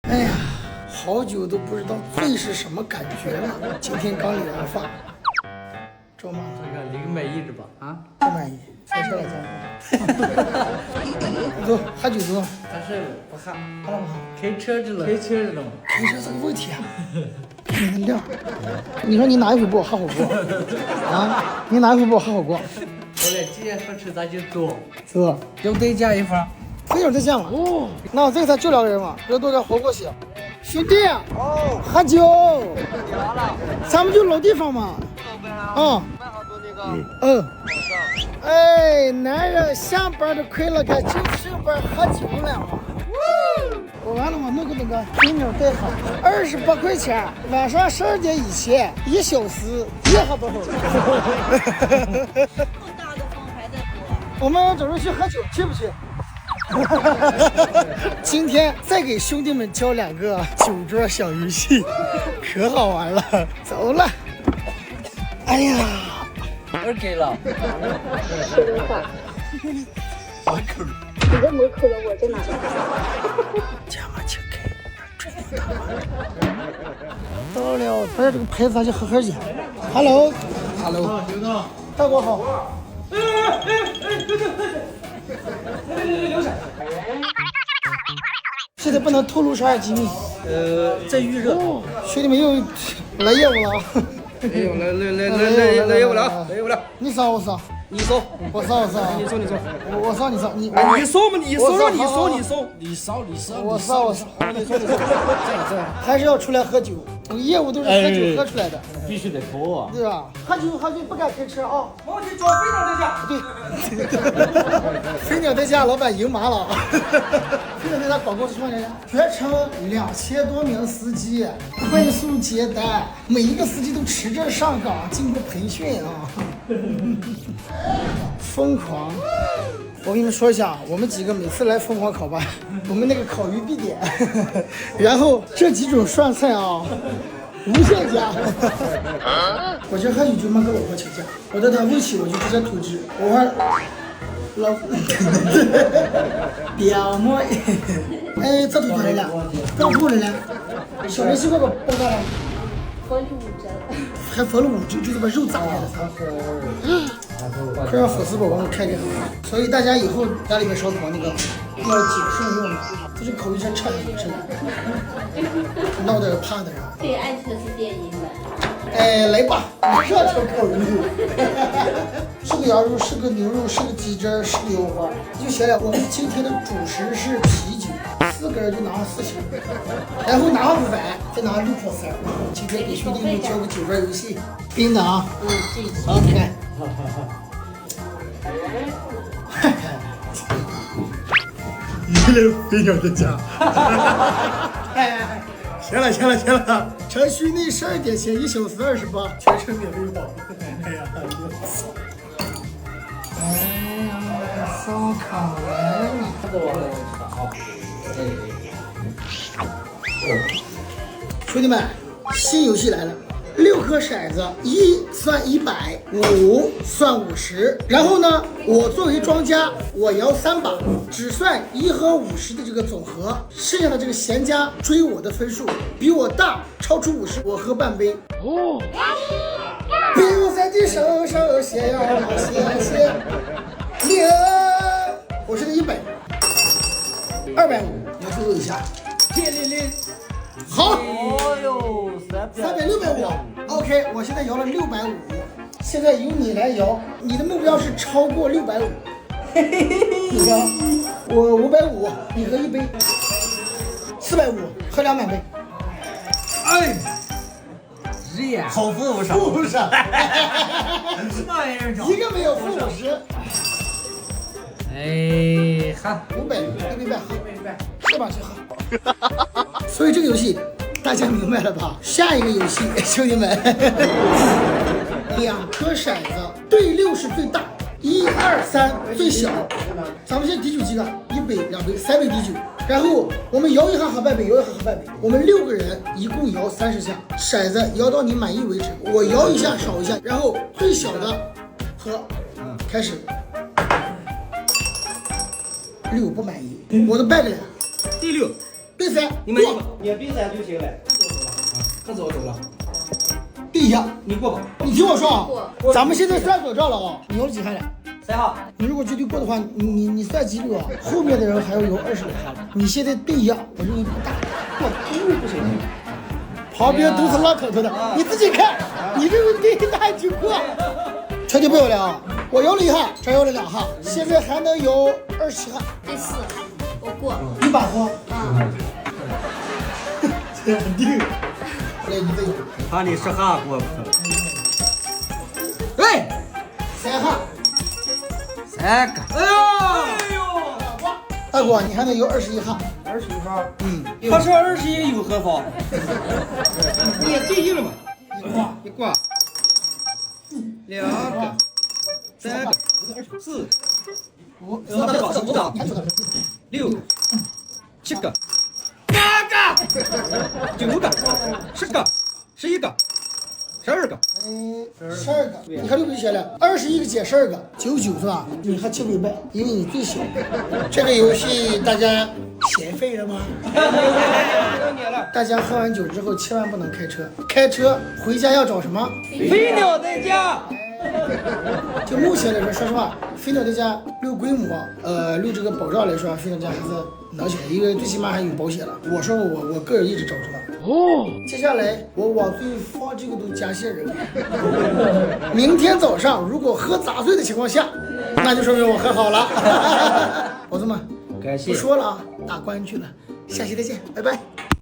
哎呀，好久都不知道醉是什么感觉了。今天刚理完发，周妈这个零满意是吧？啊，不满意，再吃了走，喝酒走，他是不喝，喝了不喝？开车去了，开车去了嘛。开车是个问题啊，你的料。你说你哪一回不喝火锅啊？你哪一回不喝火锅？我俩既然说吃，咱就做。走，要不再加一份？非有再见了。哦，那我这个才就2个人嘛，人多点火锅行。兄弟，哦，喝酒，咱们就老地方嘛。啊，哎，男人下班的快乐感就上班喝酒了嘛。我完了，我弄个那个肥牛带喝，28块钱，晚上12点以前1小时，别喝多少。这么大的风还在播。我们准备去喝酒，去不去？今天再给兄弟们教2个酒桌小游戏，可好玩了。走了。哎呀，二给了。说人话。你在门口了，我在哪？加码请开，追到他了。到了，不是这个牌子，咱去喝喝去。Hello，刘总，大哥好。现在不能透露啥机密。在预热。兄弟们又来业务了啊！哎呦，来业务了啊！来业务了。你扫我扫，你搜，我扫我扫，你搜，我扫你扫你。你搜嘛，你搜，我扫，还是要出来喝酒，我业务都是喝酒喝出来的，必须得投啊！对吧？喝酒不敢开车啊。没问题，找飞鸟在家。对，飞鸟在家，老板赢麻了。飞鸟在家广告是什么来着？全程2000多名司机快速接单，每一个司机都持证上岗，经过培训啊。疯狂！我跟你们说一下，我们几个每次来疯狂烤吧，我们那个烤鱼必点，然后这几种涮菜啊，无限加。我这喝酒就没跟老婆请假，我在单位起我就直接通知，我说老表妹，哎，这都多少了？多少人了？小梅西瓜包多少了？佛是5折。还分了5折，就是把肉炸开了。快让粉丝宝宝们看见，所以大家以后家里面烧烤那个要谨慎用，这是口一声差点吃了，闹得怕的人。最安全是电音的。哎，来吧，这条烤鱼，是个羊肉，是个牛肉，是个鸡胗，是个腰花，就行了。我们今天的主食是啤酒，4个人就拿了4箱，然后拿上饭，再拿6颗丝。今天给兄弟们教个酒桌游戏，冰的啊，好，你看。你这飞鸟的家。行了，程序内12点前1小时28，全程免费跑。哎呀，烧烤来了。兄弟们，新游戏来了。6颗骰子，1算100，5算50。然后呢，我作为庄家，我摇3把，只算1和50的这个总和，剩下的这个闲家追我的分数，比我大，超出50，我喝半杯。哦，冰在你手手写呀写，我是个100，250，要抽一下。好，哦哟300，650，OK， 我现在摇了650，现在由你来摇，你的目标是超过650。你说，我550，你喝1杯，450，喝200杯。哎，是呀，好负不少，负不少，什么玩意儿？一个没有，负50。哎，喝500，1杯半，喝，是吧？去喝。所以这个游戏大家明白了吧？下一个游戏，兄弟们，2颗骰子对6是最大，1、2、3最小。咱们现在第9几个？1杯、2杯、3杯第9。然后我们摇一下喝半杯，摇一下喝半杯。我们6个人一共摇30下，骰子摇到你满意为止。我摇一下少一下，然后最小的喝。开始。6不满意，我的败了。第6。对3，你们过，你比3就行了。看走走了，第一下，你过吧。你听我说啊，咱们现在算左账了啊，你有几下了？ 3号，你如果绝对过的话，你算几率啊？后面的人还要有20来下了。你现在第一，我认为不大，过不行。旁边都是拉口头的，你自己看，你认为第一大就过。全就不要了啊！我摇了1下，这摇了2下，现在还能有27下。第4，我过。你把过，嗯，肯定。来，你再摇。怕你10下过不成。哎， 3下。 3个。哎呦，大哥，你还能有21下。 21号。他说21有何妨？你也对应了嘛？一挂，2个，3个，4， 5，我打5打，6个，7个，8个，9个，10个，11个，12个。 12个，你看6个就写了，21个减12个，99是吧？你还7个100，因为你最小。这个游戏大家嫌废了吗？大家喝完酒之后千万不能开车，开车回家要找什么？飞鸟在家。就目前来说，说实话，飞鸟在家论规模，论这个保障来说，飞鸟家还是能行，因为最起码还有保险了。我说我个人一直找出来。哦，接下来我往最放这个都加些人。明天早上如果喝砸醉的情况下，那就说明我喝好了。宝子们，感谢不说了啊，打关去了，下期再见，拜拜。